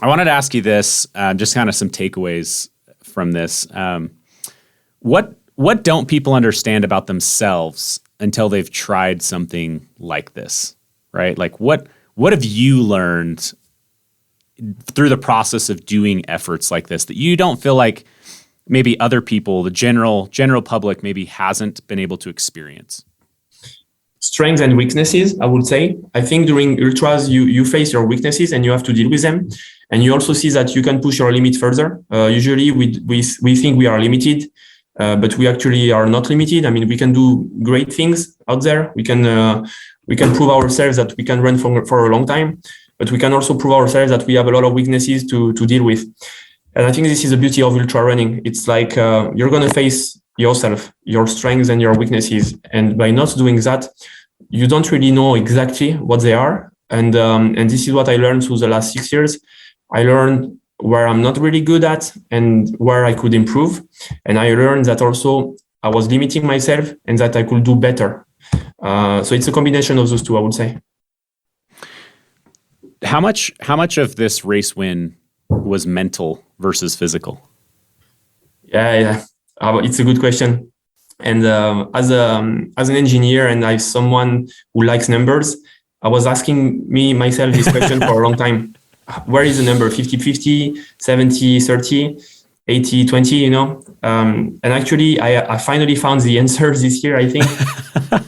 I wanted to ask you this, just kind of some takeaways from this. What don't people understand about themselves until they've tried something like this, right? Like what have you learned through the process of doing efforts like this that you don't feel like maybe other people, the general public, maybe hasn't been able to experience? Strengths and weaknesses, I would say. I think during ultras, you face your weaknesses and you have to deal with them. And you also see that you can push your limit further. Usually we think we are limited, but we actually are not limited. I mean, we can do great things out there. We can prove ourselves that we can run for a long time, but we can also prove ourselves that we have a lot of weaknesses to deal with. And I think this is the beauty of ultra running. It's like you're going to face yourself, your strengths and your weaknesses. And by not doing that, you don't really know exactly what they are. And this is what I learned through the last 6 years. I learned where I'm not really good at and where I could improve. And I learned that also I was limiting myself and that I could do better. So it's a combination of those two, I would say. How much of this race win was mental versus physical? Yeah. It's a good question. And as an engineer and as someone who likes numbers, I was asking myself this question for a long time. Where is the number? 50-50, 70-30, 80-20, And actually, I finally found the answer this year, I think.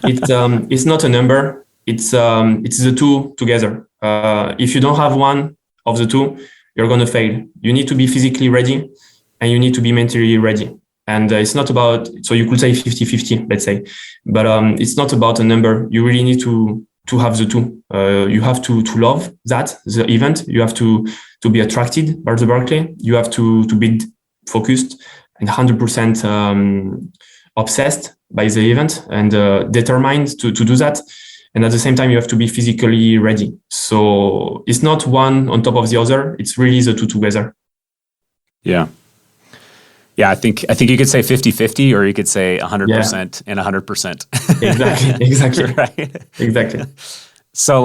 It's not a number. It's the two together. If you don't have one of the two, you're going to fail. You need to be physically ready and you need to be mentally ready. And it's not about, so you could say 50-50, let's say, but it's not about a number. You really need to have the two. You have to love the event. You have to be attracted by the Barkley. You have to be focused and 100% obsessed by the event and determined to do that. And at the same time, you have to be physically ready. So it's not one on top of the other. It's really the two together. Yeah. Yeah, I think you could say 50-50 or you could say 100% and 100%. Exactly. Right? Exactly. So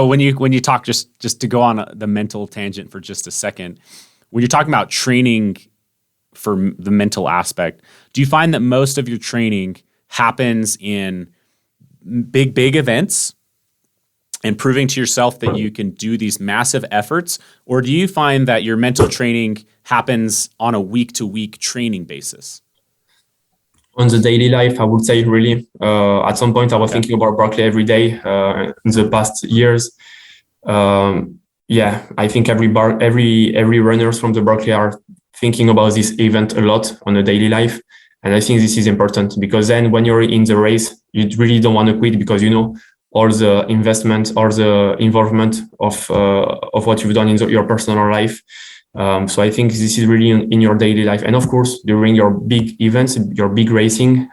when you talk, just to go on the mental tangent for just a second, when you're talking about training for the mental aspect, do you find that most of your training happens in big events and proving to yourself that you can do these massive efforts? Or do you find that your mental training happens on a week-to-week training basis? On the daily life, I would say really. At some point, I was thinking about Barkley every day in the past years. I think every runners from the Barkley are thinking about this event a lot on a daily life. And I think this is important because then when you're in the race, you really don't want to quit because all the investment or the involvement of what you've done in your personal life. So I think this is really in your daily life. And of course, during your big events, your big racing,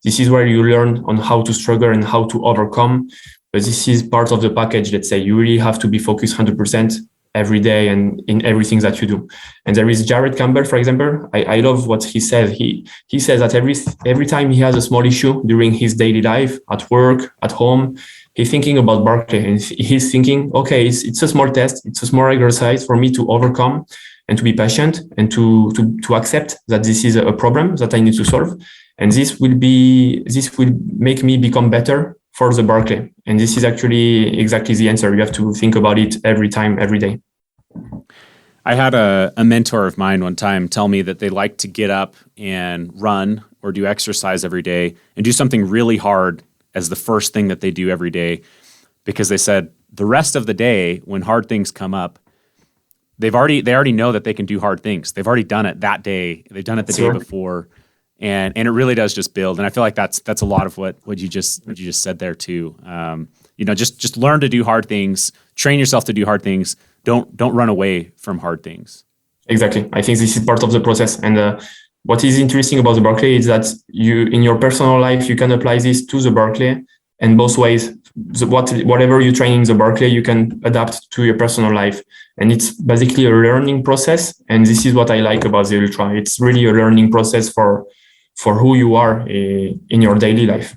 this is where you learn on how to struggle and how to overcome. But this is part of the package, let's say. You really have to be focused 100% every day and in everything that you do. And there is Jared Campbell, for example. I love what he says. He says that every time he has a small issue during his daily life, at work, at home, he's thinking about Barkley and he's thinking, okay, it's a small test. It's a small exercise for me to overcome and to be patient and to accept that this is a problem that I need to solve. And this will make me become better for the Barkley. And this is actually exactly the answer. You have to think about it every time, every day. I had a mentor of mine one time tell me that they like to get up and run or do exercise every day and do something really hard as the first thing that they do every day, because they said the rest of the day, when hard things come up, they already know that they can do hard things. They've already done it that day. They've done it the day before. And it really does just build. And I feel like that's a lot of what you just said there too. Just learn to do hard things, train yourself to do hard things. Don't run away from hard things. Exactly. I think this is part of the process. And what is interesting about the Barkley is that you, in your personal life, you can apply this to the Barkley in both ways. Whatever you train in the Barkley, you can adapt to your personal life. And it's basically a learning process. And this is what I like about the Ultra. It's really a learning process for who you are in your daily life.